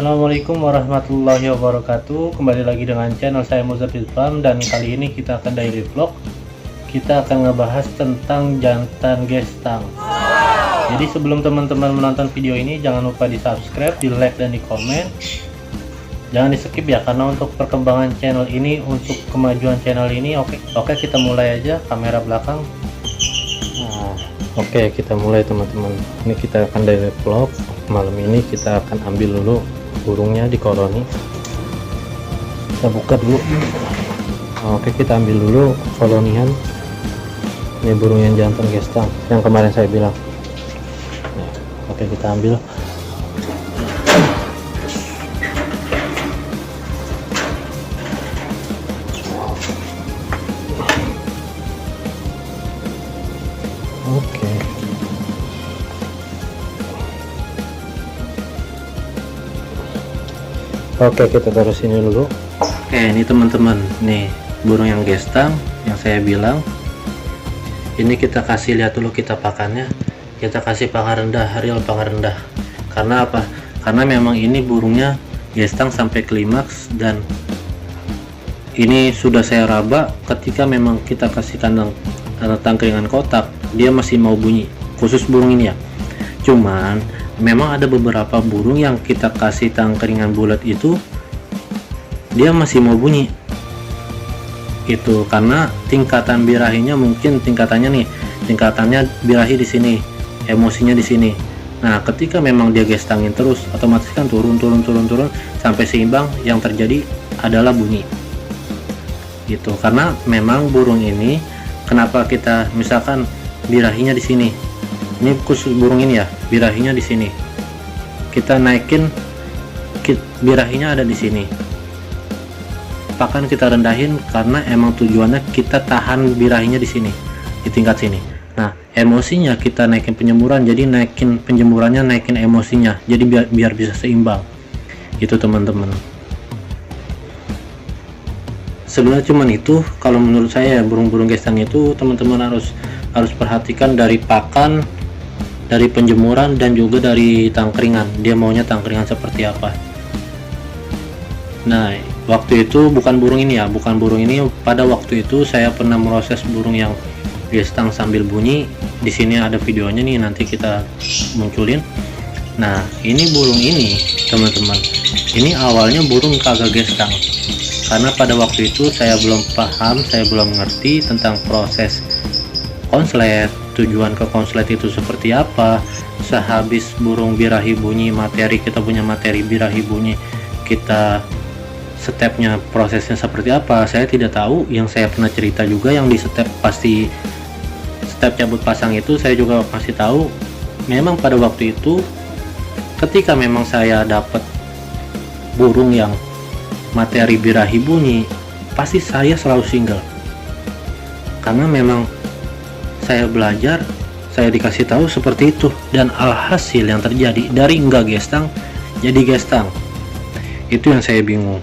Assalamualaikum warahmatullahi wabarakatuh. Kembali lagi dengan channel saya Muzaffar Farm, dan kali ini kita akan daily vlog. Kita akan ngebahas tentang jantan gestang. Jadi sebelum teman-teman menonton video ini, jangan lupa di subscribe, di like, dan di komen. Jangan di skip ya, karena untuk perkembangan channel ini, untuk kemajuan channel ini. Oke, kita mulai aja. Kamera belakang. Oke, kita mulai teman-teman. Ini kita akan daily vlog. Malam ini kita akan ambil dulu burungnya di koloni. Kita buka dulu. Oke, kita ambil dulu kolonian. Ini burung yang jantan gestang yang kemarin saya bilang. Oke, kita ambil. Oke, kita taruh sini dulu. Oke, ini teman-teman, nih burung yang gestang yang saya bilang. Ini kita kasih lihat dulu kita pakannya. Kita kasih pakan rendah, real pakan rendah. Karena apa? Karena memang ini burungnya gestang sampai klimaks, dan ini sudah saya raba. Ketika memang kita kasih kandang tangkringan kotak, dia masih mau bunyi. Khusus burung ini ya. Cuman memang ada beberapa burung yang kita kasih tangkringan bulat itu dia masih mau bunyi. Itu karena tingkatan birahinya, mungkin tingkatannya birahi di sini, emosinya di sini. Nah, ketika memang dia gestangin terus, otomatis kan turun sampai seimbang. Yang terjadi adalah bunyi. Gitu. Karena memang burung ini, kenapa kita misalkan birahinya di sini. Ini khusus burung ini ya, birahinya di sini. Kita naikin, birahinya ada di sini. Pakan kita rendahin karena emang tujuannya kita tahan birahinya di sini, di tingkat sini. Nah, emosinya kita naikin penjemuran, jadi naikin penjemurannya, naikin emosinya, jadi biar bisa seimbang. Itu teman-teman. Sebenarnya cuman itu, kalau menurut saya burung-burung gestang itu teman-teman harus perhatikan dari pakan, dari penjemuran, dan juga dari tangkringan. Dia maunya tangkringan seperti apa. Nah, waktu itu bukan burung ini. Pada waktu itu saya pernah proses burung yang gestang sambil bunyi. Di sini ada videonya nih, nanti kita munculin. Nah, ini burung ini teman-teman. Ini awalnya burung kagak gestang. Karena pada waktu itu saya belum paham, saya belum ngerti tentang proses konslet, tujuan ke konslet itu seperti apa. Sehabis burung birahi bunyi, kita punya materi birahi bunyi, kita stepnya, prosesnya seperti apa, saya tidak tahu. Yang saya pernah cerita juga, yang di step cabut pasang itu saya juga masih tahu. Memang pada waktu itu ketika memang saya dapat burung yang materi birahi bunyi, pasti saya selalu single. Karena memang saya belajar, saya dikasih tahu seperti itu, dan alhasil yang terjadi dari enggak gestang jadi gestang. Itu yang saya bingung.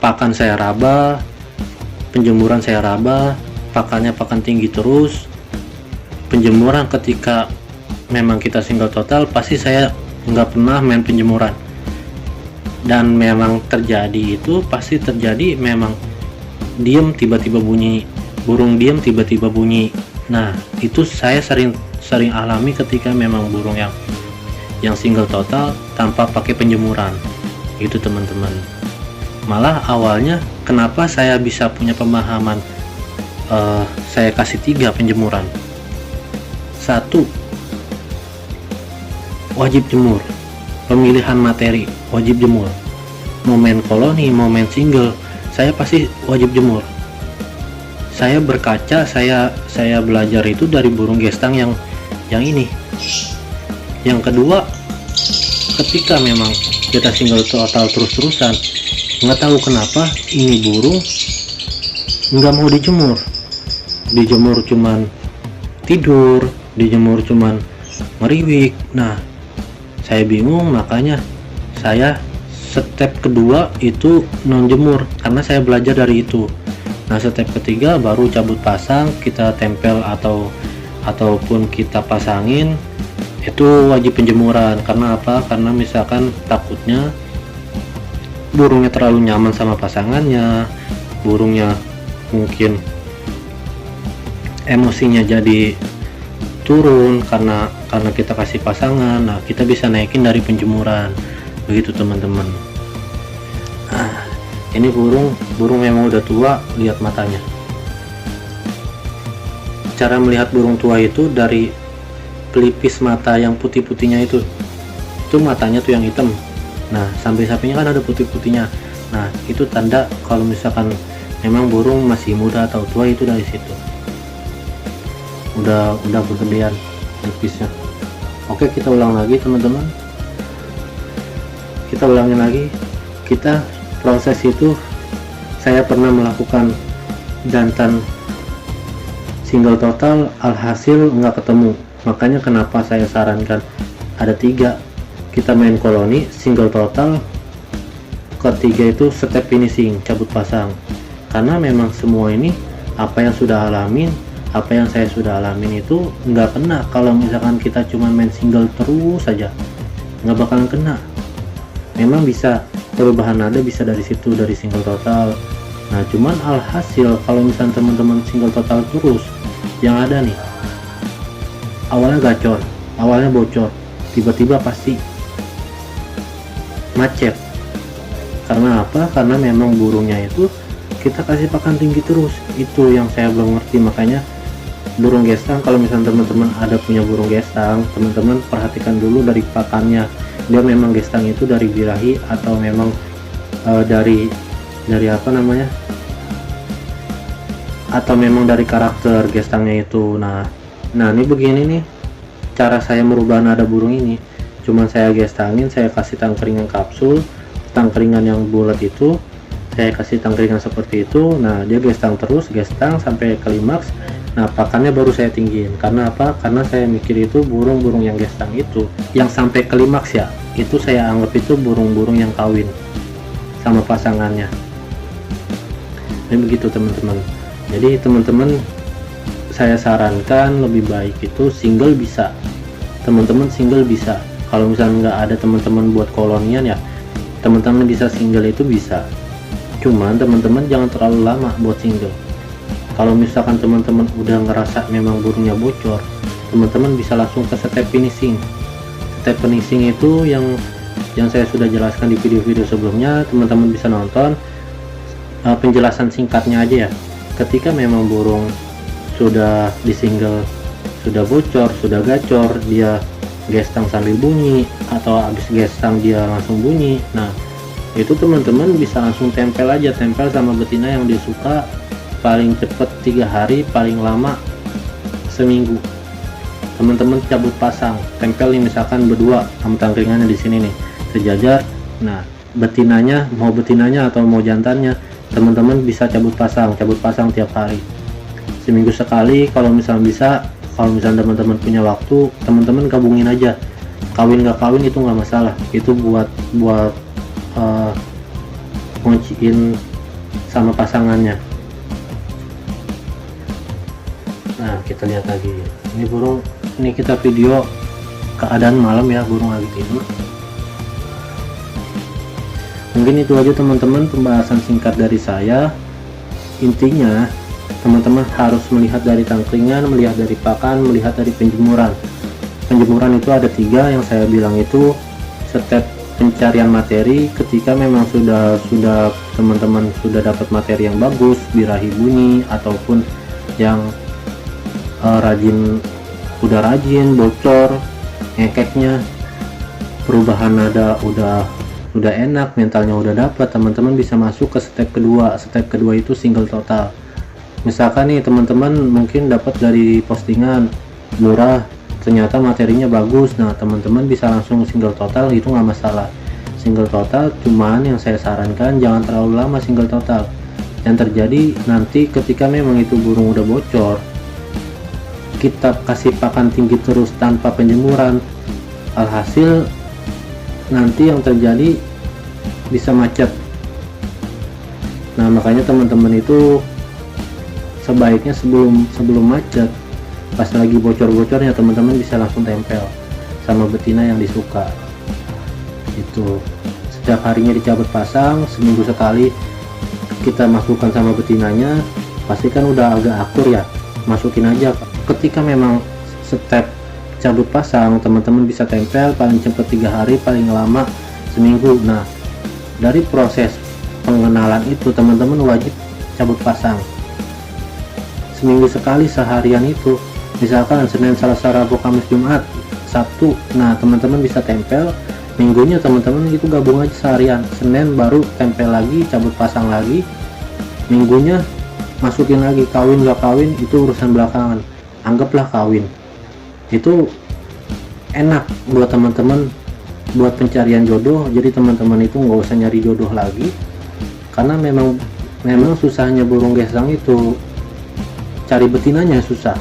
Pakan saya raba, penjemuran saya raba, pakannya pakan tinggi terus. Penjemuran ketika memang kita single total, pasti saya nggak pernah main penjemuran. Dan memang terjadi itu, pasti terjadi memang diem tiba-tiba bunyi, burung diem tiba-tiba bunyi. Nah, itu saya sering alami ketika memang burung yang single total tanpa pakai penjemuran. Itu teman-teman. Malah awalnya kenapa saya bisa punya pemahaman, saya kasih 3 penjemuran. 1, wajib jemur, pemilihan materi wajib jemur. Mau main koloni, mau main single, saya pasti wajib jemur. Saya berkaca, saya belajar itu dari burung gestang yang ini. Yang kedua, ketika memang kita single total terus-terusan, nggak tahu kenapa ini burung nggak mau dijemur cuman tidur, dijemur cuman meriwik. Nah, saya bingung, makanya saya step kedua itu non jemur, karena saya belajar dari itu. Nah, step ketiga baru cabut pasang, kita tempel ataupun kita pasangin itu wajib penjemuran. Karena apa? Karena misalkan takutnya burungnya terlalu nyaman sama pasangannya, burungnya mungkin emosinya jadi turun karena kita kasih pasangan. Nah, kita bisa naikin dari penjemuran, begitu teman-teman. Nah, ini burung memang udah tua, lihat matanya. Cara melihat burung tua itu dari pelipis mata yang putih-putihnya itu matanya tuh yang hitam. Nah, sampai sampingnya kan ada putih-putihnya. Nah, itu tanda kalau misalkan memang burung masih muda atau tua, itu dari situ. Udah bergedean pelipisnya. Oke, kita ulang lagi teman-teman. Kita ulangin lagi. Kita proses itu, saya pernah melakukan jantan single total, alhasil nggak ketemu. Makanya kenapa saya sarankan ada 3, kita main koloni, single total, ketiga itu step finishing, cabut pasang. Karena memang semua ini apa yang saya sudah alamin itu nggak kena kalau misalkan kita cuma main single terus saja, nggak bakalan kena. Memang bisa perubahan nada bisa dari situ, dari single total. Nah, cuman alhasil kalau misalkan teman-teman single total terus, yang ada nih awalnya gacor, awalnya bocor, tiba-tiba pasti macet. Karena apa? Karena memang burungnya itu kita kasih pakan tinggi terus. Itu yang saya belum ngerti. Makanya burung gestang, kalau misalnya teman-teman ada punya burung gestang, teman-teman perhatikan dulu dari pakannya, dia memang gestang itu dari birahi atau memang dari apa namanya, atau memang dari karakter gestangnya itu. Nah ini begini nih cara saya merubah nada burung ini. Cuman saya gestangin, saya kasih tangkringan kapsul, tangkringan yang bulat itu saya kasih tangkringan seperti itu. Nah, dia gestang terus, gestang sampai klimaks. Nah, pakannya baru saya tinggiin. Karena apa? Karena saya mikir itu burung-burung yang gestang itu yang sampai klimaks ya, itu saya anggap itu burung-burung yang kawin sama pasangannya. Ini begitu teman-teman. Jadi teman-teman, saya sarankan lebih baik itu single bisa. Teman-teman single bisa. Kalau misalnya nggak ada teman-teman buat kolonian ya, teman-teman bisa single itu bisa. Cuman teman-teman jangan terlalu lama buat single. Kalau misalkan teman-teman udah ngerasa memang burungnya bocor, teman-teman bisa langsung ke step finishing. Step finishing itu yang saya sudah jelaskan di video-video sebelumnya, teman-teman bisa nonton. Penjelasan singkatnya aja ya. Ketika memang burung sudah di single, sudah bocor, sudah gacor, dia gestang sambil bunyi, atau habis gestang dia langsung bunyi. Nah, itu teman-teman bisa langsung tempel aja, tempel sama betina yang dia suka. Paling cepat 3 hari, paling lama seminggu. Teman-teman cabut pasang, tempel nih misalkan berdua sama tangkringannya di sini nih sejajar. Nah, betinanya atau mau jantannya, teman-teman bisa cabut pasang tiap hari, seminggu sekali. Kalau misalnya bisa, kalau misalnya teman-teman punya waktu, teman-teman gabungin aja. Kawin nggak kawin itu nggak masalah, itu buat ngunciin sama pasangannya. Nah, kita lihat lagi ini burung. Ini kita video keadaan malam ya, burung lagi tidur. Mungkin itu aja teman-teman pembahasan singkat dari saya. Intinya teman-teman harus melihat dari tangkringan, melihat dari pakan, melihat dari penjemuran. Penjemuran itu ada 3 yang saya bilang itu step pencarian materi. Ketika memang sudah teman-teman sudah dapat materi yang bagus, birahi bunyi ataupun yang udah rajin, bocor, ngekeknya, perubahan nada udah enak, mentalnya udah dapat, teman-teman bisa masuk ke step kedua. Step kedua itu single total. Misalkan nih teman-teman mungkin dapat dari postingan murah, ternyata materinya bagus. Nah, teman-teman bisa langsung single total, itu nggak masalah. Single total, cuman yang saya sarankan jangan terlalu lama single total. Yang terjadi nanti ketika memang itu burung udah bocor, kita kasih pakan tinggi terus tanpa penjemuran, alhasil nanti yang terjadi bisa macet. Nah, makanya teman-teman itu sebaiknya sebelum macet, pas lagi bocor-bocornya, teman-teman bisa langsung tempel. sama betina yang disuka. Itu setiap harinya dicabut pasang, seminggu sekali kita masukkan sama betinanya. Pastikan udah agak akur ya, masukin aja. Ketika memang step cabut pasang, teman-teman bisa tempel paling cepat 3 hari, paling lama seminggu. Nah, dari proses pengenalan itu teman-teman wajib cabut pasang seminggu sekali, seharian itu misalkan Senin, Selasa, Rabu, Kamis, Jumat, Sabtu. Nah, teman-teman bisa tempel. Minggunya teman-teman itu gabung aja seharian. Senin baru tempel lagi, cabut pasang lagi. Minggunya masukin lagi. Kawin gak kawin itu urusan belakangan, anggaplah kawin. Itu enak buat teman-teman buat pencarian jodoh. Jadi teman-teman itu nggak usah nyari jodoh lagi, karena memang susahnya burung gesang itu cari betinanya susah.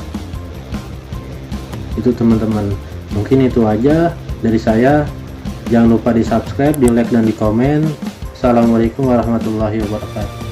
Itu teman-teman, mungkin itu aja dari saya. Jangan lupa di subscribe, di like, dan di komen. Assalamualaikum warahmatullahi wabarakatuh.